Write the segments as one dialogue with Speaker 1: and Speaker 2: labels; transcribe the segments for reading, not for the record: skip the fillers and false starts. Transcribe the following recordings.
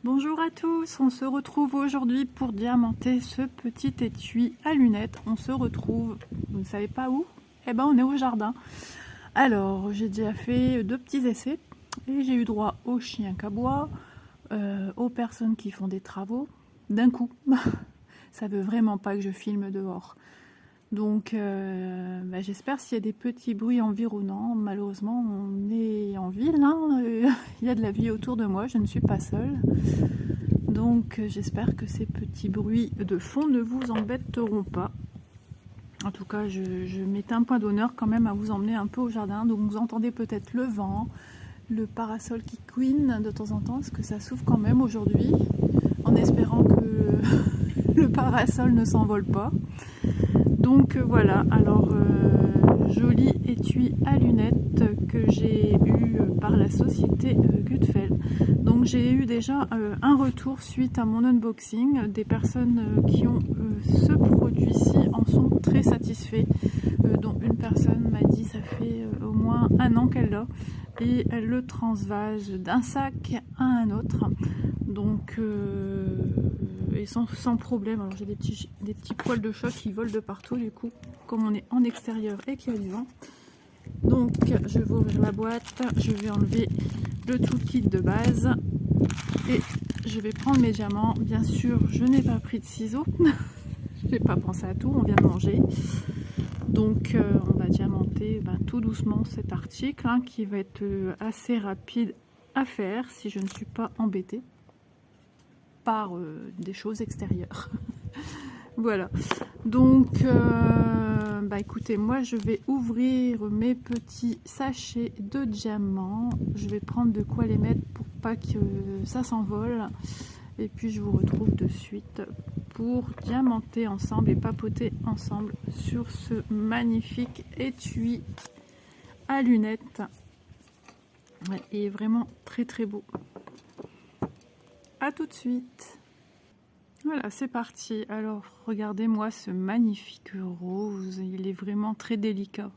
Speaker 1: Bonjour à tous, on se retrouve aujourd'hui pour diamanter ce petit étui à lunettes. On se retrouve, vous ne savez pas où? Eh ben on est au jardin. Alors j'ai déjà fait 2 petits essais et j'ai eu droit aux chiens qu'aboient, aux personnes qui font des travaux d'un coup. Ça veut vraiment pas que je filme dehors. Donc j'espère s'il y a des petits bruits environnants. Malheureusement on est en ville, hein. Il y a de la vie autour de moi, je ne suis pas seule. Donc j'espère que ces petits bruits de fond ne vous embêteront pas. En tout cas je mettais un point d'honneur quand même à vous emmener un peu au jardin. Donc vous entendez peut-être le vent, le parasol qui couine de temps en temps, parce que ça souffle quand même aujourd'hui, en espérant que le parasol ne s'envole pas. Donc voilà, alors joli étui à lunettes que j'ai eu par la société Gutfeld. Donc j'ai eu déjà un retour suite à mon unboxing. Des personnes qui ont ce produit-ci en sont très satisfaits. Dont une personne m'a dit ça fait au moins 1 an qu'elle l'a. Et elle le transvase d'un sac à un autre. Donc et sans problème. Alors j'ai des petits poils de chat qui volent de partout du coup, comme on est en extérieur et qu'il y a du vent. Donc je vais ouvrir la boîte, je vais enlever le toolkit de base et je vais prendre mes diamants. Bien sûr je n'ai pas pris de ciseaux, je n'ai pas pensé à tout, on vient de manger. Donc on va diamanter tout doucement cet article hein, qui va être assez rapide à faire si je ne suis pas embêtée par des choses extérieures. Voilà, donc écoutez, moi je vais ouvrir mes petits sachets de diamants. Je vais prendre de quoi les mettre pour pas que ça s'envole, et puis je vous retrouve de suite pour diamanter ensemble et papoter ensemble sur ce magnifique étui à lunettes. Ouais, il est vraiment très très beau. À tout de suite. Voilà, c'est parti. Alors, regardez-moi ce magnifique rose. Il est vraiment très délicat.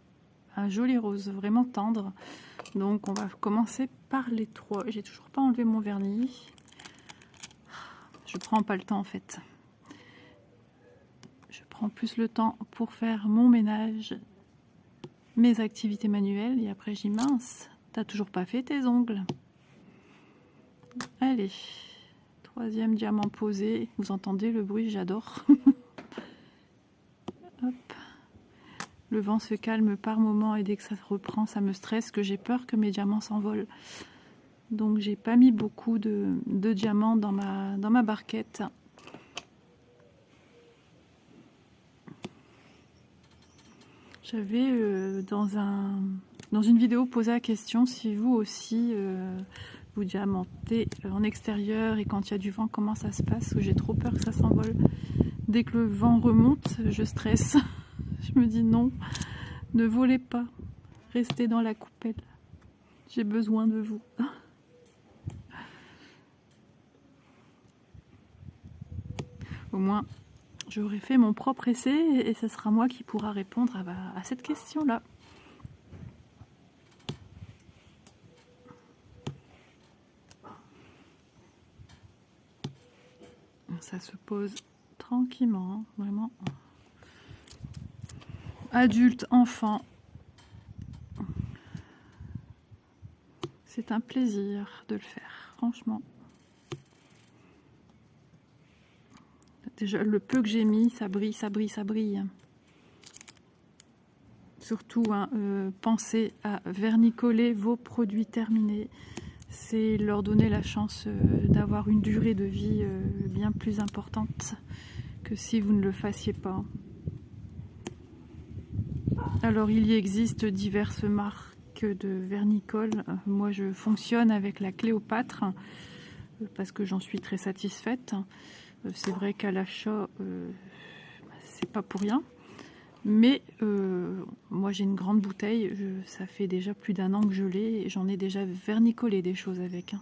Speaker 1: Un joli rose, vraiment tendre. Donc, on va commencer par les 3. J'ai toujours pas enlevé mon vernis. Je prends pas le temps, en fait. Je prends plus le temps pour faire mon ménage, mes activités manuelles. Et après, j'y mince. T'as toujours pas fait tes ongles. Allez. 3e diamant posé, vous entendez le bruit, j'adore. Hop. Le vent se calme par moment et dès que ça reprend, ça me stresse, que j'ai peur que mes diamants s'envolent. Donc j'ai pas mis beaucoup de diamants dans ma barquette. J'avais dans une vidéo posé la question si vous aussi vous diamantez en extérieur et quand il y a du vent, comment ça se passe? J'ai trop peur que ça s'envole. Dès que le vent remonte, je stresse. Je me dis non, ne volez pas, restez dans la coupelle. J'ai besoin de vous. Au moins, j'aurai fait mon propre essai et ce sera moi qui pourra répondre à cette question-là. Ça se pose tranquillement, hein, vraiment. Adulte, enfant, c'est un plaisir de le faire, franchement. Déjà, le peu que j'ai mis, ça brille, ça brille, ça brille. Surtout, hein, pensez à vernicoler vos produits terminés. C'est leur donner la chance d'avoir une durée de vie bien plus importante que si vous ne le fassiez pas. Alors il y existe diverses marques de vernicole. Moi je fonctionne avec la Cléopâtre parce que j'en suis très satisfaite. C'est vrai qu'à l'achat c'est pas pour rien. Mais moi j'ai une grande bouteille, ça fait déjà plus d'1 an que je l'ai et j'en ai déjà vernicolé des choses avec.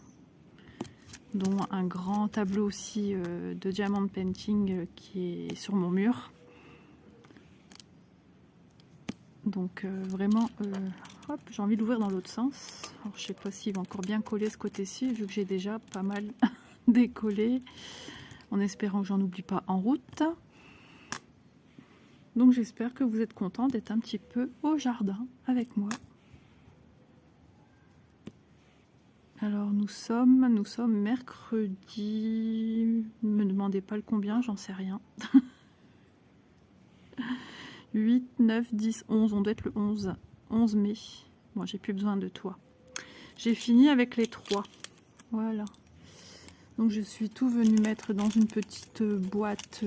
Speaker 1: Dont un grand tableau aussi de diamond painting qui est sur mon mur. Donc vraiment, hop, j'ai envie d'ouvrir dans l'autre sens. Alors, je sais pas s'il va encore bien coller ce côté-ci, vu que j'ai déjà pas mal décoller, en espérant que j'en oublie pas en route. Donc j'espère que vous êtes contents d'être un petit peu au jardin avec moi. Alors nous sommes mercredi, ne me demandez pas le combien, j'en sais rien. 8, 9, 10, 11, on doit être le 11 mai. Moi j'ai plus besoin de toi. J'ai fini avec les 3. Voilà. Donc je suis tout venue mettre dans une petite boîte.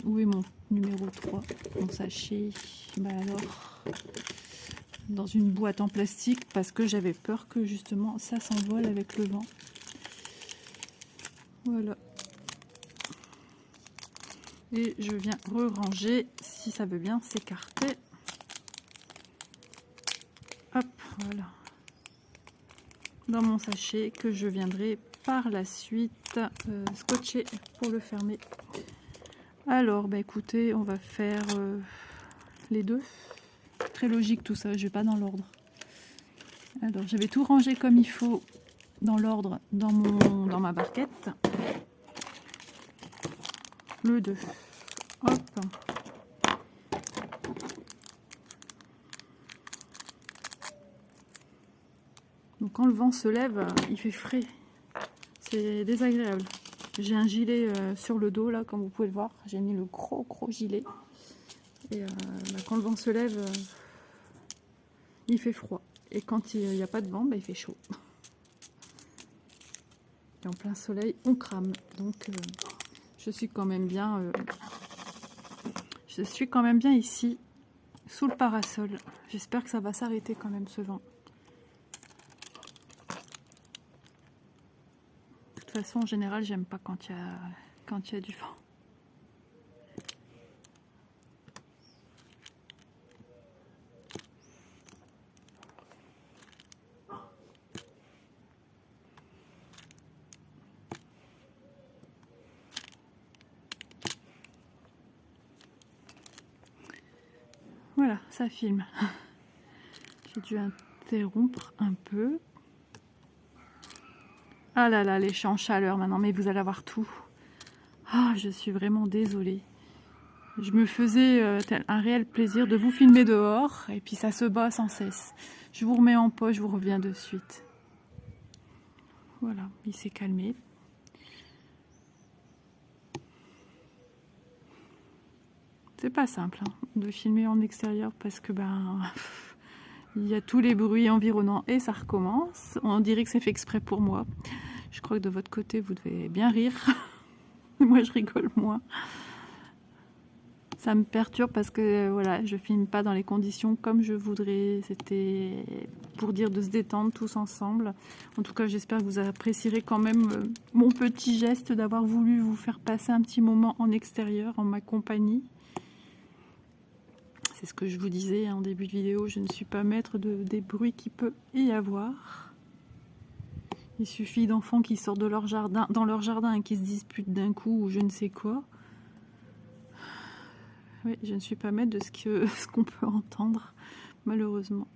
Speaker 1: Où est mon numéro 3? Mon sachet. Bah alors, dans une boîte en plastique parce que j'avais peur que justement ça s'envole avec le vent. Voilà. Et je viens re-ranger si ça veut bien s'écarter. Hop, voilà. Dans mon sachet que je viendrai par la suite scotcher pour le fermer. Alors, bah écoutez, on va faire les deux. Très logique tout ça, je vais pas dans l'ordre. Alors, j'avais tout rangé comme il faut dans l'ordre dans ma barquette. Le 2. Hop. Donc quand le vent se lève, il fait frais. C'est désagréable. J'ai un gilet sur le dos là, comme vous pouvez le voir. J'ai mis le gros gilet. Et quand le vent se lève, il fait froid. Et quand il n'y a pas de vent, il fait chaud. Et en plein soleil, on crame. Donc je suis quand même bien. Je suis quand même bien ici, sous le parasol. J'espère que ça va s'arrêter quand même ce vent. De toute façon, en général, j'aime pas quand il y a du vent. Voilà, ça filme. J'ai dû interrompre un peu. Ah là là, les champs en chaleur maintenant, mais vous allez avoir tout. Ah, je suis vraiment désolée. Je me faisais un réel plaisir de vous filmer dehors, et puis ça se bat sans cesse. Je vous remets en pause, je vous reviens de suite. Voilà, il s'est calmé. C'est pas simple hein, de filmer en extérieur parce que il y a tous les bruits environnants et ça recommence. On dirait que c'est fait exprès pour moi. Je crois que de votre côté vous devez bien rire. Moi je rigole moins. Ça me perturbe parce que voilà, je filme pas dans les conditions comme je voudrais. C'était pour dire de se détendre tous ensemble. En tout cas, j'espère que vous apprécierez quand même mon petit geste d'avoir voulu vous faire passer un petit moment en extérieur, en ma compagnie. C'est ce que je vous disais en début de vidéo, je ne suis pas maître des bruits qu'il peut y avoir. Il suffit d'enfants qui sortent de leur jardin, dans leur jardin et qui se disputent d'un coup ou je ne sais quoi. Oui, je ne suis pas maître de ce qu'on peut entendre, malheureusement.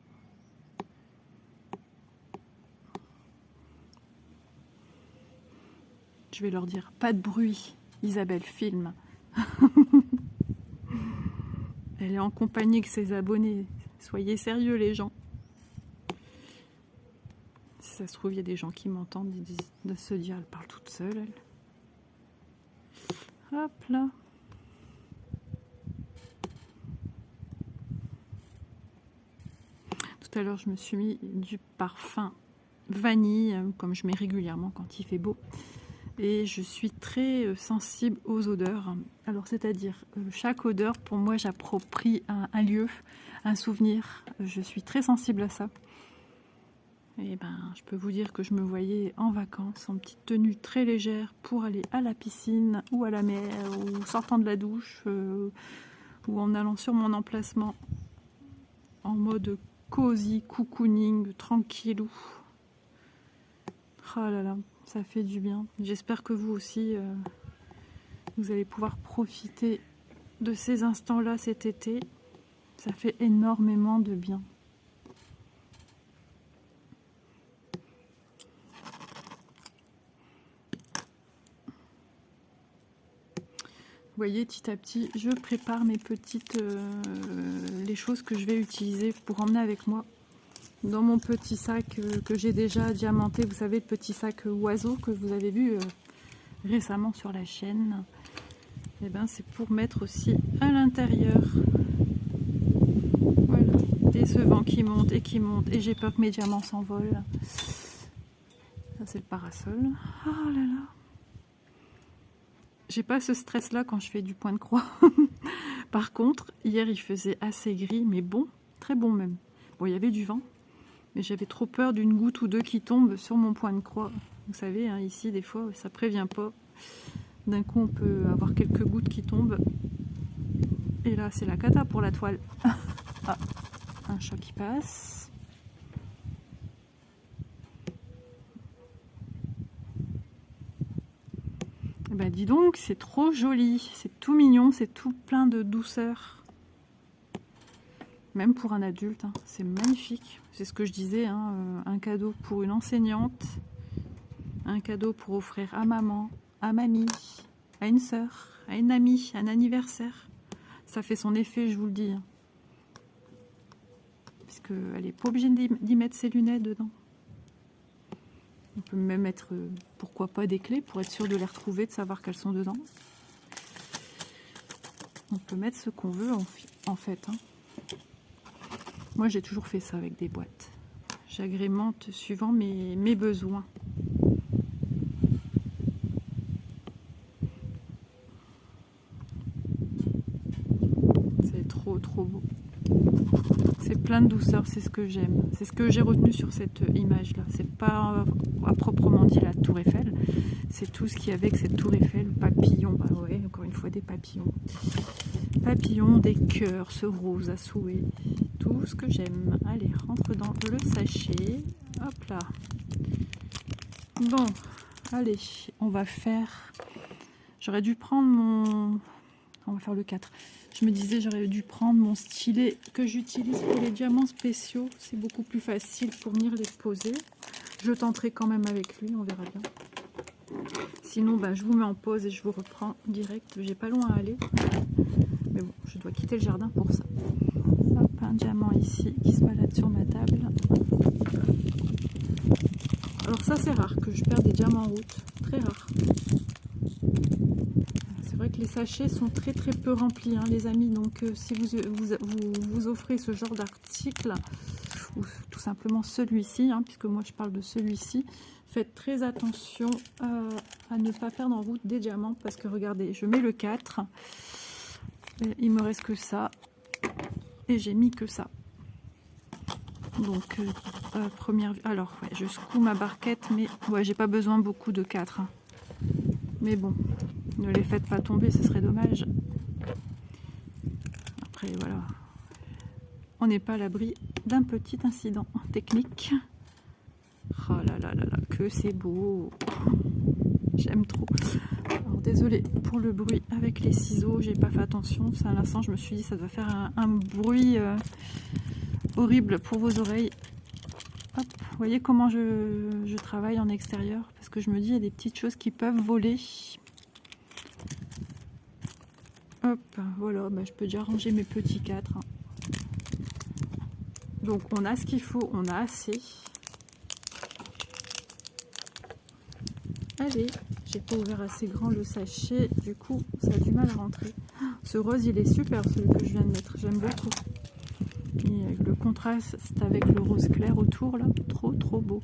Speaker 1: Je vais leur dire, pas de bruit, Isabelle filme. Elle est en compagnie avec ses abonnés. Soyez sérieux les gens. Si ça se trouve, il y a des gens qui m'entendent de se dire, elle parle toute seule, elle. Hop là. Tout à l'heure, je me suis mis du parfum vanille, comme je mets régulièrement quand il fait beau. Et je suis très sensible aux odeurs. Alors, c'est-à-dire, chaque odeur, pour moi, j'approprie un lieu, un souvenir. Je suis très sensible à ça. Et je peux vous dire que je me voyais en vacances, en petite tenue très légère pour aller à la piscine ou à la mer, ou sortant de la douche, ou en allant sur mon emplacement en mode cosy, cocooning, tranquillou. Oh là là, ça fait du bien. J'espère que vous aussi, vous allez pouvoir profiter de ces instants-là cet été. Ça fait énormément de bien. voyez, petit à petit, je prépare mes petites... les choses que je vais utiliser pour emmener avec moi dans mon petit sac que j'ai déjà diamanté. Vous savez, le petit sac oiseau que vous avez vu récemment sur la chaîne. Et ben, c'est pour mettre aussi à l'intérieur. Voilà. Et ce vent qui monte et qui monte. Et j'ai peur que mes diamants s'envolent. Ça, c'est le parasol. Oh là là. J'ai pas ce stress là quand je fais du point de croix. Par contre, hier il faisait assez gris, mais bon, très bon même. Bon, il y avait du vent, mais j'avais trop peur d'une goutte ou deux qui tombent sur mon point de croix. Vous savez, hein, ici des fois ça prévient pas. D'un coup on peut avoir quelques gouttes qui tombent. Et là c'est la cata pour la toile. Ah, un chat qui passe. Bah dis donc, c'est trop joli, c'est tout mignon, c'est tout plein de douceur. Même pour un adulte, hein, c'est magnifique. C'est ce que je disais, hein, un cadeau pour une enseignante, un cadeau pour offrir à maman, à mamie, à une sœur, à une amie, un anniversaire. Ça fait son effet, je vous le dis. Hein. Parce qu'elle n'est pas obligée d'y mettre ses lunettes dedans. On peut même mettre, pourquoi pas, des clés pour être sûr de les retrouver, de savoir qu'elles sont dedans. On peut mettre ce qu'on veut en fait. Hein. Moi, j'ai toujours fait ça avec des boîtes. J'agrémente suivant mes besoins. C'est trop beau. C'est plein de douceur, c'est ce que j'aime. C'est ce que j'ai retenu sur cette image-là. C'est pas à proprement dit la tour Eiffel. C'est tout ce qu'il y a avec cette tour Eiffel. Papillons, bah ouais, encore une fois des papillons. Papillons, des cœurs, ce rose à souhait. Tout ce que j'aime. Allez, rentre dans le sachet. Hop là. Bon, allez, on va faire... J'aurais dû prendre mon... On va faire le 4. Je me disais, j'aurais dû prendre mon stylet que j'utilise pour les diamants spéciaux. C'est beaucoup plus facile pour venir les poser. Je tenterai quand même avec lui, on verra bien. Sinon, ben, je vous mets en pause et je vous reprends direct. J'ai pas loin à aller. Mais bon, je dois quitter le jardin pour ça. Hop, un diamant ici qui se balade sur ma table. Alors ça, c'est rare que je perde des diamants en route. Très rare. C'est vrai que les sachets sont très peu remplis, hein, les amis. Donc si vous offrez ce genre d'article, ou tout simplement celui-ci, hein, puisque moi je parle de celui-ci, faites très attention à ne pas perdre en route des diamants. Parce que regardez, je mets le 4, et il me reste que ça, et j'ai mis que ça. Donc première... Alors ouais, je secoue ma barquette, mais ouais, j'ai pas besoin beaucoup de 4. Hein. Mais bon, ne les faites pas tomber, ce serait dommage. Après, voilà. On n'est pas à l'abri d'un petit incident technique. Oh là là là là, que c'est beau. J'aime trop. Alors, désolée pour le bruit avec les ciseaux, j'ai pas fait attention. À l'instant, je me suis dit, ça doit faire un bruit horrible pour vos oreilles. Hop, vous voyez comment je travaille en extérieur, parce que je me dis, il y a des petites choses qui peuvent voler. Hop, voilà, bah, je peux déjà ranger mes petits 4. Hein. Donc on a ce qu'il faut, on a assez. Allez, j'ai pas ouvert assez grand le sachet, du coup ça a du mal à rentrer. Ce rose il est super, celui que je viens de mettre, j'aime beaucoup. Et le contraste avec le rose clair autour là, trop beau.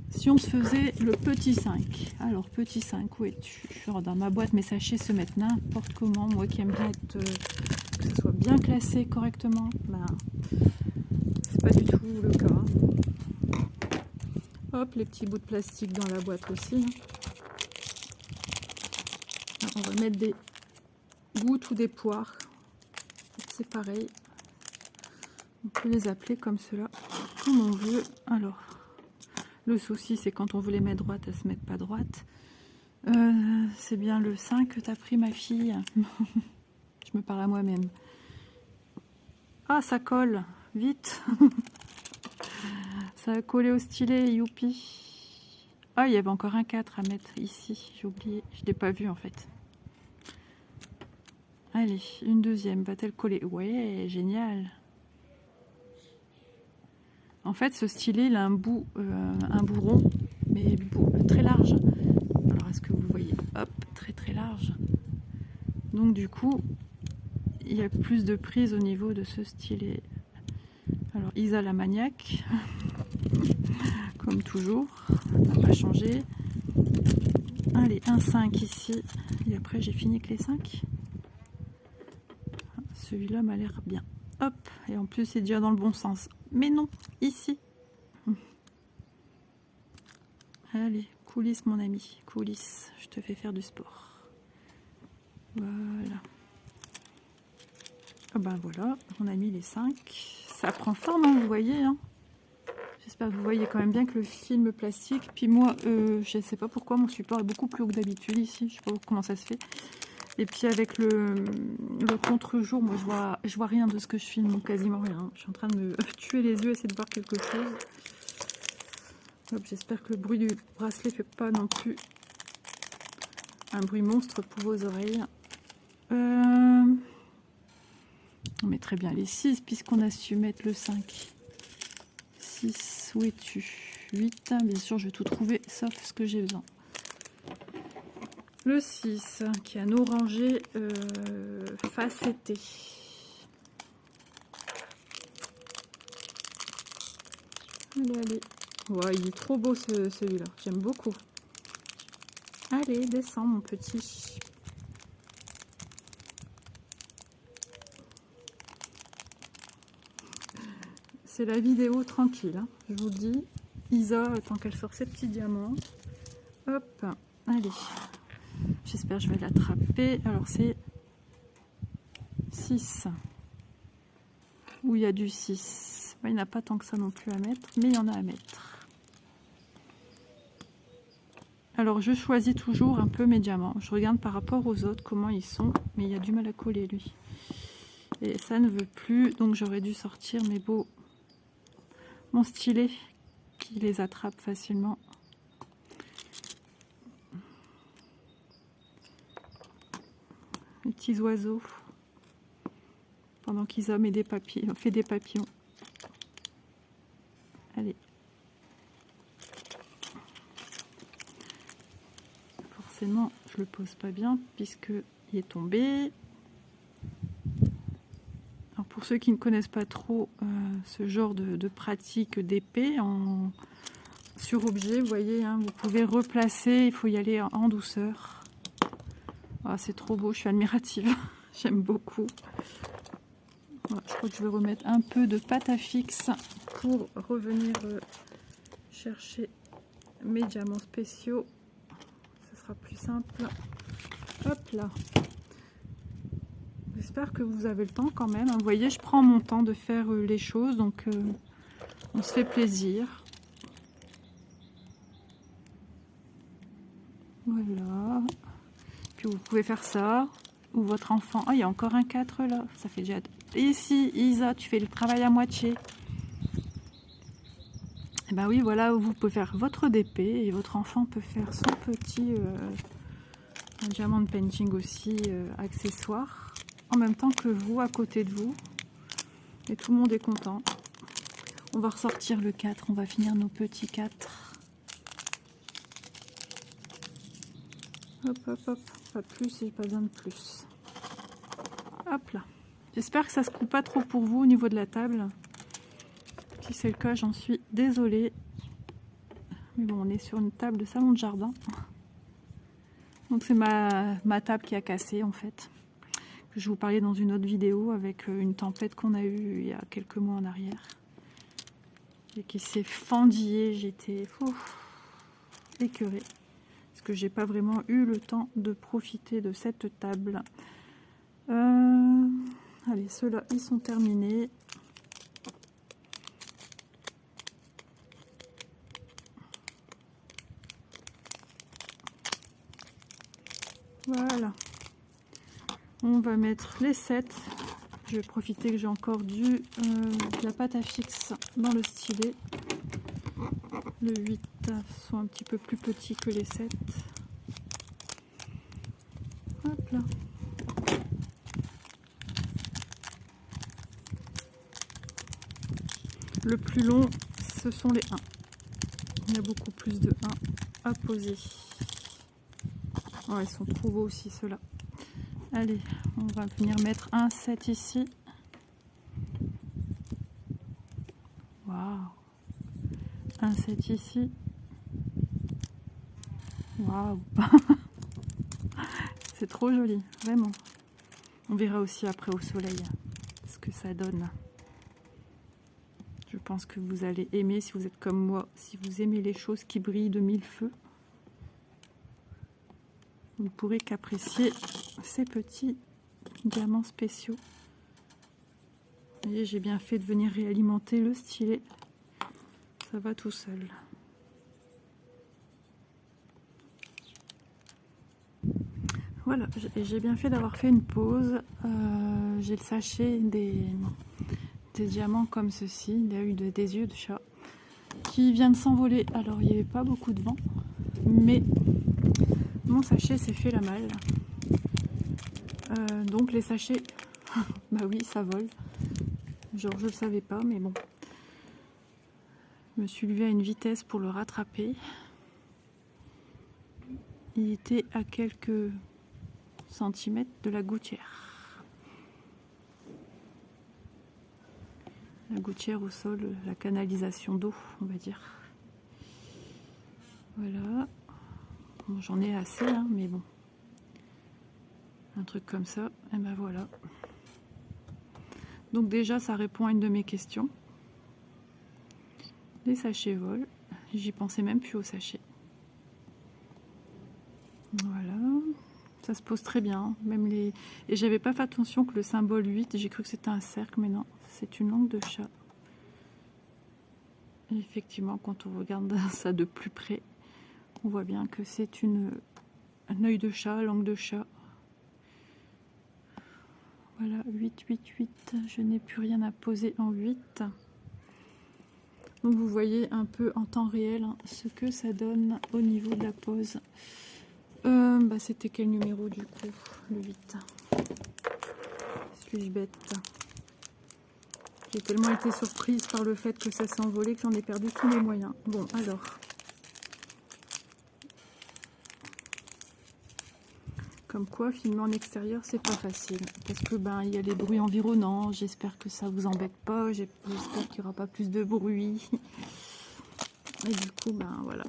Speaker 1: Si on se faisait le petit 5, alors petit 5, où es-tu? Dans ma boîte, mes sachets se mettent n'importe comment, moi qui aime bien être, que ce soit bien classé correctement, ben, c'est pas du tout le cas. Hop, les petits bouts de plastique dans la boîte aussi. Alors, on va mettre des gouttes ou des poires, c'est pareil. On peut les appeler comme cela, comme on veut. Alors, le souci, c'est quand on veut les mettre droites, elles se mettent pas droites. C'est bien le 5 que t'as pris, ma fille. Je me parle à moi-même. Ah, ça colle. Vite. Ça a collé au stylet, youpi. Ah, il y avait encore un 4 à mettre ici. J'ai oublié. Je l'ai pas vu, en fait. Allez, une deuxième, va-t-elle coller? Ouais, génial. En fait, ce stylet, il a un bout rond, mais très large. Alors, est-ce que vous voyez? Hop, très très large. Donc, du coup, il y a plus de prise au niveau de ce stylet. Alors, Isa la maniaque, comme toujours, ça n'a pas changé. Allez, un 5 ici, et après j'ai fini avec les 5. Celui-là m'a l'air bien. Hop, et en plus c'est déjà dans le bon sens. Mais non, ici. Allez, coulisse mon ami, coulisse, je te fais faire du sport. Voilà. Ah ben voilà, on a mis les 5. Ça prend forme, hein, vous voyez. Hein. J'espère que vous voyez quand même bien que le film plastique. Puis moi, je ne sais pas pourquoi mon support est beaucoup plus haut que d'habitude ici. Je ne sais pas comment ça se fait. Et puis avec le contre-jour, moi je vois rien de ce que je filme, ou quasiment rien. Je suis en train de me tuer les yeux, essayer de voir quelque chose. J'espère que le bruit du bracelet fait pas non plus un bruit monstre pour vos oreilles. On met très bien les 6 puisqu'on a su mettre le 5. 6, où es-tu? 8, bien sûr je vais tout trouver sauf ce que j'ai besoin. Le 6 qui est un orangé facetté. Allez, allez. Ouais, il est trop beau celui-là, j'aime beaucoup. Allez, descends mon petit. C'est la vidéo tranquille, hein, je vous le dis. Isa, tant qu'elle sort ses petits diamants. Hop, allez. J'espère que je vais l'attraper. Alors c'est 6. Où il y a du 6. Il n'y en a pas tant que ça non plus à mettre, mais il y en a à mettre. Alors je choisis toujours un peu mes diamants. Je regarde par rapport aux autres comment ils sont, mais il y a du mal à coller lui. Et ça ne veut plus, donc j'aurais dû sortir mon stylet qui les attrape facilement. Les petits oiseaux. Pendant qu'Isa met des papillons, fait des papillons. Allez. Forcément, je le pose pas bien puisque il est tombé. Alors pour ceux qui ne connaissent pas trop ce genre de pratique d'épée sur objet, vous voyez, hein, vous pouvez replacer. Il faut y aller en douceur. Ah, c'est trop beau, je suis admirative. J'aime beaucoup. Voilà, je crois que je vais remettre un peu de pâte à fixe pour revenir chercher mes diamants spéciaux. Ce sera plus simple. Hop là. J'espère que vous avez le temps quand même. Vous voyez, je prends mon temps de faire les choses, donc on se fait plaisir. Voilà. Puis vous pouvez faire ça. Ou votre enfant. Oh, il y a encore un 4 là. Ça fait déjà... Et ici, Isa, tu fais le travail à moitié. Et ben oui, voilà, vous pouvez faire votre DP et votre enfant peut faire son petit diamant painting aussi accessoire. En même temps que vous, à côté de vous. Et tout le monde est content. On va ressortir le 4. On va finir nos petits 4. Hop, hop, hop. Pas plus, j'ai pas besoin de plus. Hop là. J'espère que ça se coupe pas trop pour vous au niveau de la table. Si c'est le cas, j'en suis désolée. Mais bon, on est sur une table de salon de jardin. Donc c'est ma table qui a cassé en fait. Que je vous parlais dans une autre vidéo avec une tempête qu'on a eue il y a quelques mois en arrière. Et qui s'est fendillée. J'étais écœurée. Parce que j'ai pas vraiment eu le temps de profiter de cette table. Allez, ceux-là, ils sont terminés. Voilà. On va mettre les 7. Je vais profiter que j'ai encore de la pâte à fixe dans le stylet. Le 8 sont un petit peu plus petits que les 7. Hop là. Le plus long, ce sont les 1. Il y a beaucoup plus de 1 à poser. Oh, ils sont trop beaux aussi ceux-là. Allez, on va venir mettre un 7 ici. Waouh. Un 7 ici. Waouh. C'est trop joli, vraiment. On verra aussi après au soleil ce que ça donne. Je pense que vous allez aimer si vous êtes comme moi, si vous aimez les choses qui brillent de mille feux. Vous ne pourrez qu'apprécier ces petits diamants spéciaux. Vous voyez, j'ai bien fait de venir réalimenter le stylet. Ça va tout seul. Voilà, j'ai bien fait d'avoir fait une pause. J'ai le sachet des diamants comme ceci, des yeux de chat, qui vient de s'envoler. Alors, il n'y avait pas beaucoup de vent, mais mon sachet s'est fait la malle. Donc, les sachets, bah oui, ça vole. Genre, je ne le savais pas, mais bon. Je me suis levée à une vitesse pour le rattraper. Il était à quelques centimètres de la gouttière. La gouttière au sol, la canalisation d'eau, on va dire. Voilà. Bon, j'en ai assez, hein, mais bon. Un truc comme ça, et ben voilà. Donc déjà, ça répond à une de mes questions. Les sachets volent. J'y pensais même plus aux sachets. Voilà. Ça se pose très bien. Même les... Et j'avais pas fait attention que le symbole 8, j'ai cru que c'était un cercle, mais non, c'est une langue de chat. Et effectivement, quand on regarde ça de plus près, on voit bien que c'est un œil de chat, langue de chat. Voilà, 8, 8, 8. Je n'ai plus rien à poser en 8. Donc vous voyez un peu en temps réel hein, ce que ça donne au niveau de la pose. Bah, c'était quel numéro du coup? Le 8. Suis-je bête? J'ai tellement été surprise par le fait que ça s'est envolé que j'en ai perdu tous mes moyens. Bon, alors. Comme quoi, filmer en extérieur, c'est pas facile. Parce que ben, il y a les bruits environnants. J'espère que ça vous embête pas. J'espère qu'il n'y aura pas plus de bruit. Et du coup, ben voilà.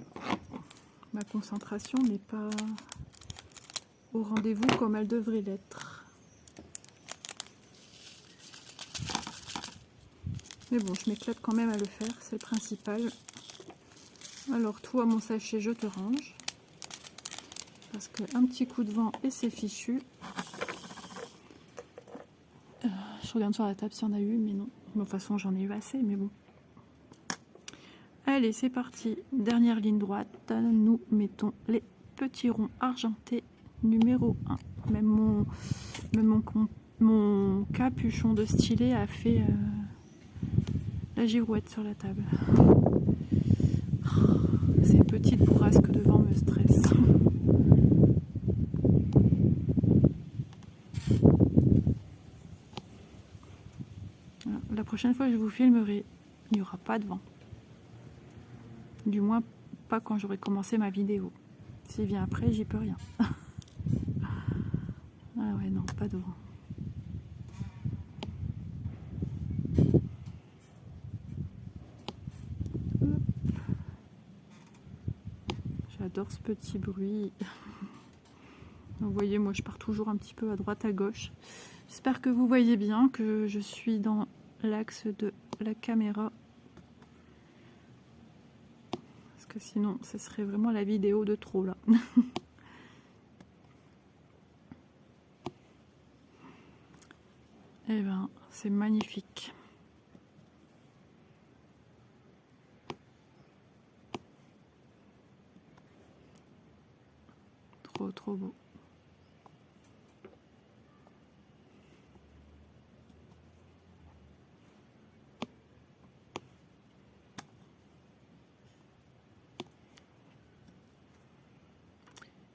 Speaker 1: Ma concentration n'est pas au rendez-vous comme elle devrait l'être. Mais bon, je m'éclate quand même à le faire, c'est le principal. Alors, toi, mon sachet, je te range. Parce qu'un petit coup de vent et c'est fichu. Je regarde sur la table s'il y en a eu, mais non. De toute façon, j'en ai eu assez, mais bon. Allez, c'est parti. Dernière ligne droite. Nous mettons les petits ronds argentés numéro 1. Même mon capuchon de stylet a fait la girouette sur la table. Ces petites bourrasques de vent me stressent. La prochaine fois que je vous filmerai, il n'y aura pas de vent. Du moins, pas quand j'aurai commencé ma vidéo. S'il vient après, j'y peux rien. Ah ouais, non, pas de vent. J'adore ce petit bruit. Vous voyez, moi je pars toujours un petit peu à droite à gauche. J'espère que vous voyez bien que je suis dans l'axe de la caméra. Parce que sinon, ce serait vraiment la vidéo de trop là. Eh ben, c'est magnifique. Trop, trop beau.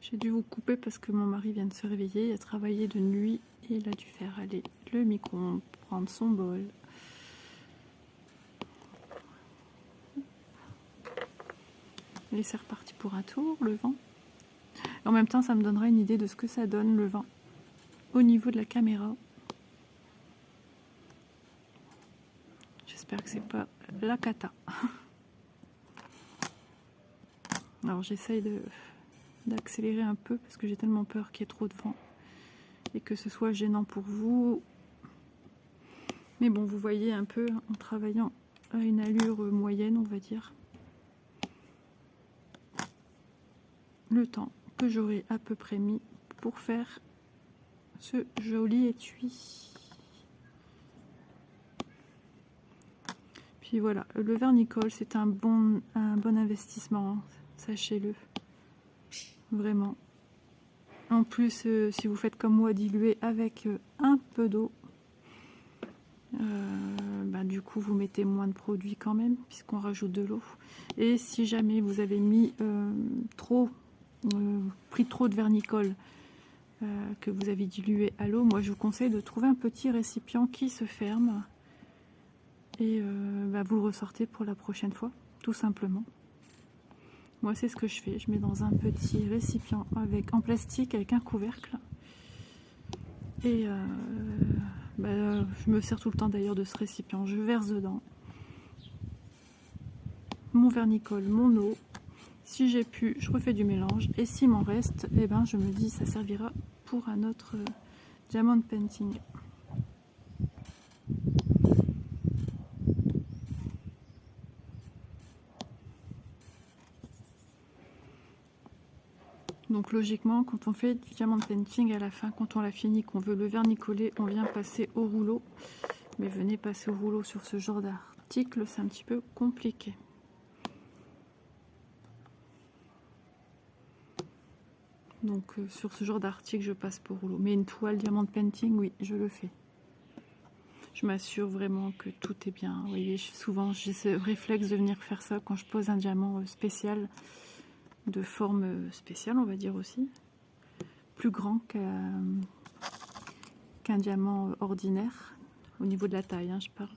Speaker 1: J'ai dû vous couper parce que mon mari vient de se réveiller, il a travaillé de nuit et il a dû faire aller le micro-ondes, prendre son bol. Et c'est reparti pour un tour, le vent. Et en même temps, ça me donnera une idée de ce que ça donne, le vent, au niveau de la caméra. J'espère que c'est pas la cata. Alors j'essaye d'accélérer un peu parce que j'ai tellement peur qu'il y ait trop de vent et que ce soit gênant pour vous. Mais bon, vous voyez un peu en travaillant à une allure moyenne, on va dire, le temps que j'aurai à peu près mis pour faire ce joli étui. Puis voilà, le vernicole, c'est un bon investissement, hein, sachez-le, vraiment. En plus, si vous faites comme moi, diluer avec un peu d'eau, du coup vous mettez moins de produits quand même, puisqu'on rajoute de l'eau. Et si jamais vous avez mis pris trop de vernicole, que vous avez dilué à l'eau, moi je vous conseille de trouver un petit récipient qui se ferme et vous le ressortez pour la prochaine fois, tout simplement. Moi c'est ce que je fais, je mets dans un petit récipient en plastique avec un couvercle et je me sers tout le temps d'ailleurs de ce récipient. Je verse dedans mon vernicole, mon eau. Si j'ai pu, je refais du mélange. Et s'il m'en reste, je me dis ça servira pour un autre diamond painting. Donc logiquement, quand on fait du diamond painting, à la fin, quand on l'a fini, qu'on veut le vernicoler, on vient passer au rouleau. Mais venez passer au rouleau sur ce genre d'article, c'est un petit peu compliqué. Donc sur ce genre d'article, je passe pour rouleau. Mais une toile diamond painting, oui, je le fais. Je m'assure vraiment que tout est bien. Vous voyez, souvent j'ai ce réflexe de venir faire ça quand je pose un diamant spécial, de forme spéciale, on va dire aussi. Plus grand qu'un diamant ordinaire, au niveau de la taille, hein, je parle.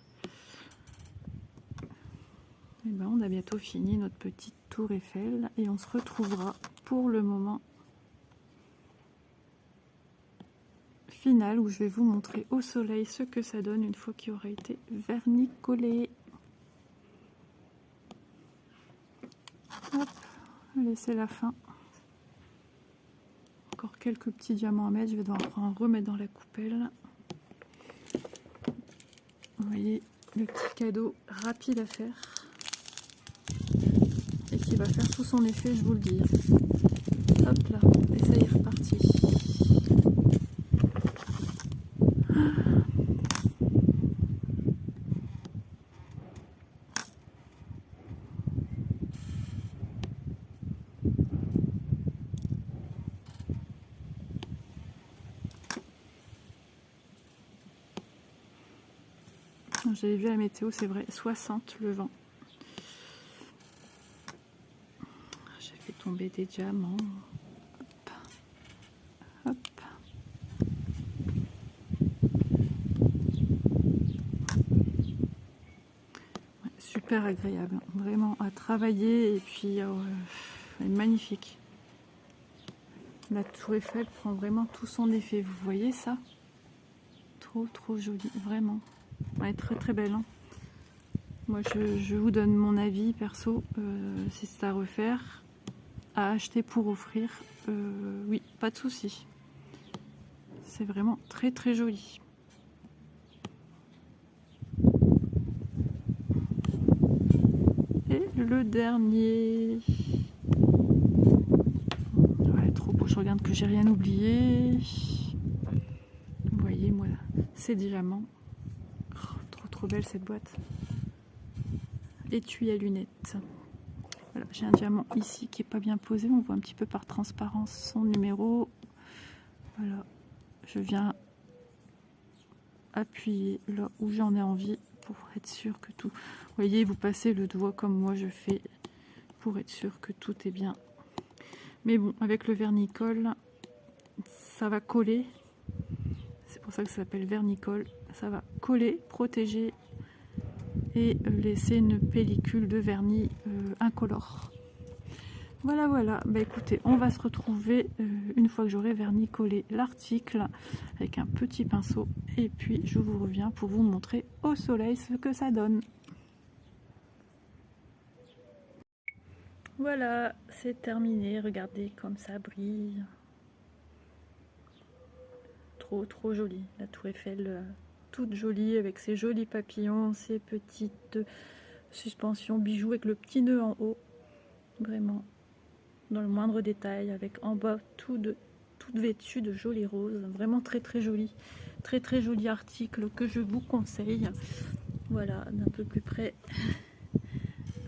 Speaker 1: Et on a bientôt fini notre petite tour Eiffel et on se retrouvera pour le moment final où je vais vous montrer au soleil ce que ça donne une fois qu'il aura été vernicolé. Hop, laissez la fin. Encore quelques petits diamants à mettre, je vais devoir en remettre dans la coupelle. Vous voyez le petit cadeau rapide à faire et qui va faire tout son effet, je vous le dis. Hop là, et ça y est, reparti. J'avais vu la météo, c'est vrai, 60 le vent. J'ai fait tomber des diamants. Hop. Hop. Ouais, super agréable, vraiment à travailler et puis magnifique. La tour Eiffel prend vraiment tout son effet, vous voyez ça? Trop joli, vraiment. Elle est très belle, hein. Moi je vous donne mon avis perso, si c'est à refaire, à acheter pour offrir, oui, pas de souci. C'est vraiment très joli. Et le dernier, ouais, trop beau, je regarde que j'ai rien oublié. Vous voyez, moi c'est diamant. Trop belle cette boîte. Étui à lunettes. Voilà, j'ai un diamant ici qui est pas bien posé, on voit un petit peu par transparence son numéro. Voilà, je viens appuyer là où j'en ai envie pour être sûr que tout... Vous voyez, vous passez le doigt comme moi je fais pour être sûr que tout est bien. Mais bon, avec le vernicole, ça va coller. C'est pour ça que ça s'appelle vernicole. Ça va coller, protéger et laisser une pellicule de vernis incolore. Voilà, voilà. Bah écoutez, on va se retrouver une fois que j'aurai vernis collé l'article avec un petit pinceau. Et puis je vous reviens pour vous montrer au soleil ce que ça donne. Voilà, c'est terminé. Regardez comme ça brille. Trop joli. La tour Eiffel toute jolie avec ses jolis papillons, ses petites suspensions bijoux avec le petit nœud en haut. Vraiment dans le moindre détail, avec en bas tout vêtu de jolis roses. Vraiment très joli. Très joli article que je vous conseille. Voilà, d'un peu plus près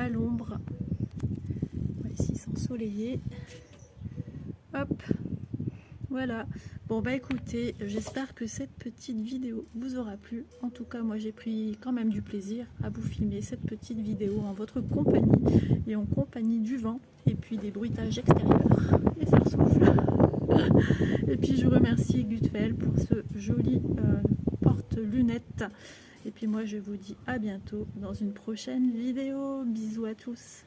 Speaker 1: à l'ombre. Ici s'ensoleiller. Hop. Voilà, bon bah écoutez, j'espère que cette petite vidéo vous aura plu. En tout cas, moi j'ai pris quand même du plaisir à vous filmer cette petite vidéo en votre compagnie et en compagnie du vent et puis des bruitages extérieurs. Et ça souffle. Et puis je remercie Gutfeld pour ce joli porte-lunettes. Et puis moi je vous dis à bientôt dans une prochaine vidéo. Bisous à tous.